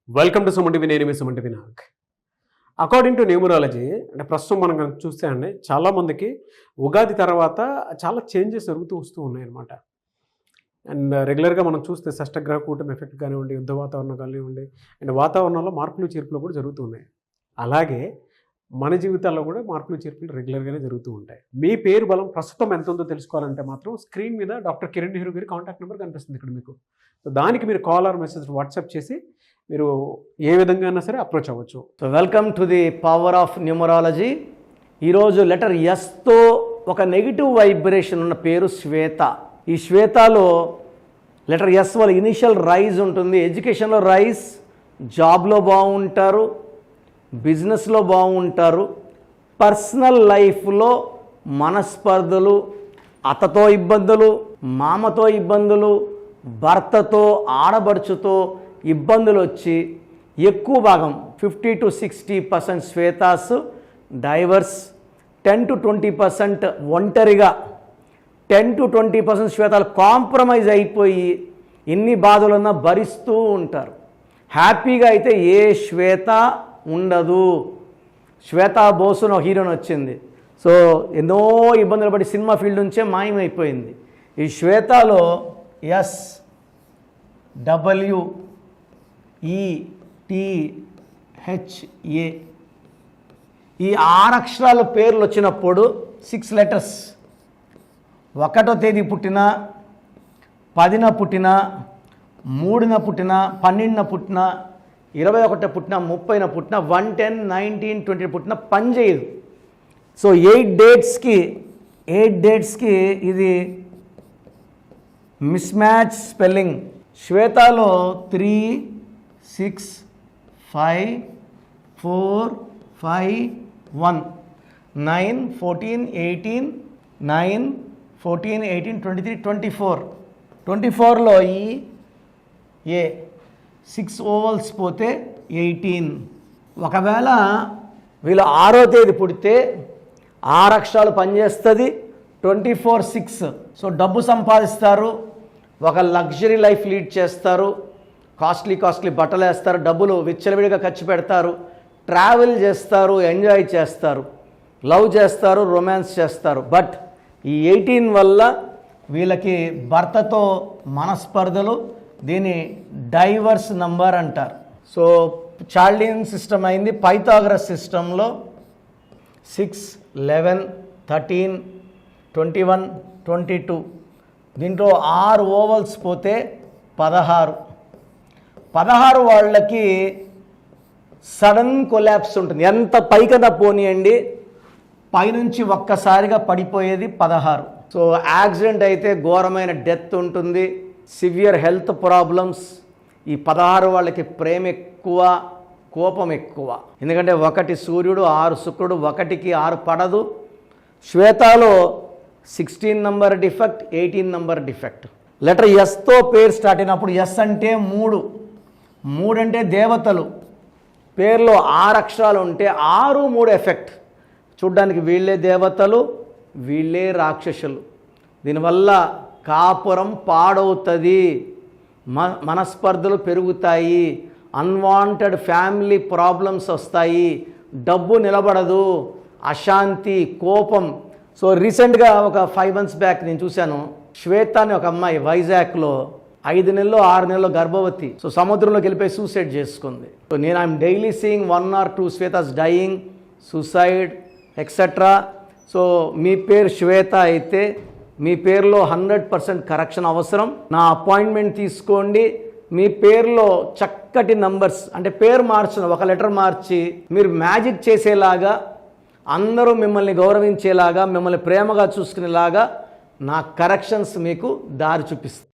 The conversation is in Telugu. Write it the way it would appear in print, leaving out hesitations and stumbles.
Welcome to Suman TV. నేను మీ Suman TV Nag. According to numerology అంటే ప్రస్తుతం మనం కనుక చూస్తే అండి చాలామందికి ఉగాది తర్వాత చాలా చేంజెస్ జరుగుతూ వస్తూ ఉన్నాయన్నమాట. అండ్ రెగ్యులర్గా మనం చూస్తే షష్టగ్రహ కూటమి ఎఫెక్ట్ కానివ్వండి, యుద్ధ వాతావరణం కానివ్వండి, అండ్ వాతావరణంలో మార్పులు చేర్పులు కూడా జరుగుతున్నాయి. అలాగే మన జీవితాల్లో కూడా మార్పులు చేర్పులు రెగ్యులర్గానే జరుగుతూ ఉంటాయి. మీ పేరు బలం ప్రస్తుతం ఎంత ఉందో తెలుసుకోవాలంటే మాత్రం స్క్రీన్ మీద డాక్టర్ కిరణ్ నెహ్రూ గారి కాంటాక్ట్ నెంబర్ కనిపిస్తుంది ఇక్కడ మీకు. సో దానికి మీరు కాల్ ఆర్ మెసేజ్ వాట్సాప్ చేసి మీరు ఏ విధంగా అయినా సరే అప్రోచ్ అవ్వచ్చు. So welcome to the power of numerology. ఈరోజు లెటర్ ఎస్తో ఒక నెగిటివ్ వైబ్రేషన్ ఉన్న పేరు శ్వేత. ఈ శ్వేతలో లెటర్ ఎస్ వల్ల ఇనిషియల్ రైజ్ ఉంటుంది. ఎడ్యుకేషన్లో రైజ్, జాబ్లో బాగుంటారు, బిజినెస్లో బాగుంటారు, పర్సనల్ లైఫ్లో మనస్పర్ధలు, అత్తతో ఇబ్బందులు, మామతో ఇబ్బందులు, భర్తతో ఆడబడుచుతో ఇబ్బందులు వచ్చి ఎక్కువ భాగం 50 to 60% శ్వేతాస్ డైవర్స్, 10 to 20% ఒంటరిగా, 10 to 20% శ్వేతాలు కాంప్రమైజ్ అయిపోయి ఎన్ని బాధలున్నా భరిస్తూ ఉంటారు. హ్యాపీగా అయితే ఏ శ్వేత ఉండదు. శ్వేతా బోసును హీరోయిన్ వచ్చింది. సో ఎన్నో ఇబ్బందులు పడి సినిమా ఫీల్డ్ నుంచే మాయమైపోయింది. ఈ శ్వేతలో SWETHA ఈ 6 అక్షరాల పేర్లు వచ్చినప్పుడు 6 లెటర్స్ 1వ తేదీ పుట్టిన, 10న పుట్టిన, 3న పుట్టిన, 12న పుట్టిన, 21న పుట్టిన, 30న పుట్టిన, 1, 10, 19, 20 పుట్టిన పని చేయదు. సో 8 డేట్స్కి ఇది మిస్ మ్యాచ్ స్పెల్లింగ్. శ్వేతలో 3, 6, 5, 4, 5, 1, 9, 14, 18, 9, 14, 18, 23, 24. 24లో ఈ 6 ఓవల్స్ పోతే 18. ఒకవేళ వీళ్ళు 6వ తేదీ పుడితే 6 అక్షరాలు పనిచేస్తుంది. 24, 6. సో డబ్బు సంపాదిస్తారు, ఒక లగ్జరీ లైఫ్ లీడ్ చేస్తారు, కాస్ట్లీ బట్టలు వేస్తారు, డబ్బులు విచ్చలవిడిగా ఖర్చు పెడతారు, ట్రావెల్ చేస్తారు, ఎంజాయ్ చేస్తారు, లవ్ చేస్తారు, రొమాన్స్ చేస్తారు. బట్ ఈ 18 వల్ల వీళ్ళకి భర్తతో మనస్పర్ధలు, దీన్ని డైవర్స్ నంబర్ అంటారు. సో చాల్డియన్ సిస్టమ్ అయింది. పైథాగరస్ సిస్టంలో 6, 11, 13, 21, 22 దీంట్లో 6 ఓవల్స్ పోతే 16. 16 వాళ్ళకి సడన్ కొలాప్స్ ఉంటుంది. ఎంత పైకదా పోనీయండి, పైనుంచి ఒక్కసారిగా పడిపోయేది 16. సో యాక్సిడెంట్ అయితే ఘోరమైన డెత్ ఉంటుంది, సివియర్ హెల్త్ ప్రాబ్లమ్స్. ఈ 16 వాళ్ళకి ప్రేమ ఎక్కువ, కోపం ఎక్కువ. ఎందుకంటే 1 సూర్యుడు, 6 శుక్రుడు, 1కి 6 పడదు. శ్వేతలో 16 number defect, 18 number defect. Letter ఎస్తో పేరు స్టార్ట్ అయినప్పుడు ఎస్ అంటే 3 అంటే దేవతలు. పేరులో 6 అక్షరాలు ఉంటే 6, 3 ఎఫెక్ట్. చూడ్డానికి వీళ్ళే దేవతలు, వీళ్ళే రాక్షసులు. దీనివల్ల కాపురం పాడవుతుంది, మనస్పర్ధలు పెరుగుతాయి, అన్వాంటెడ్ ఫ్యామిలీ ప్రాబ్లమ్స్ వస్తాయి, డబ్బు నిలబడదు, అశాంతి, కోపం. సో రీసెంట్గా ఒక 5 months బ్యాక్ నేను చూశాను, శ్వేత అని ఒక అమ్మాయి వైజాగ్లో 5 నెలలు 6 నెలలు గర్భవతి. సో సముద్రంలోకి వెళ్ళిపోయి సూసైడ్ చేసుకుంది. సో నేను I'm daily seeing 1 or 2 Shwetas dying, suicide etcetera. So మీ పేరు శ్వేత అయితే మీ పేరులో 100% కరెక్షన్ అవసరం. నా అపాయింట్మెంట్ తీసుకోండి. మీ పేరులో చక్కటి నంబర్స్ అంటే పేరు మార్చిన ఒక లెటర్ మార్చి మీరు మ్యాజిక్ చేసేలాగా, అందరూ మిమ్మల్ని గౌరవించేలాగా, మిమ్మల్ని ప్రేమగా చూసుకునేలాగా నా కరెక్షన్స్ మీకు దారి చూపిస్తాను.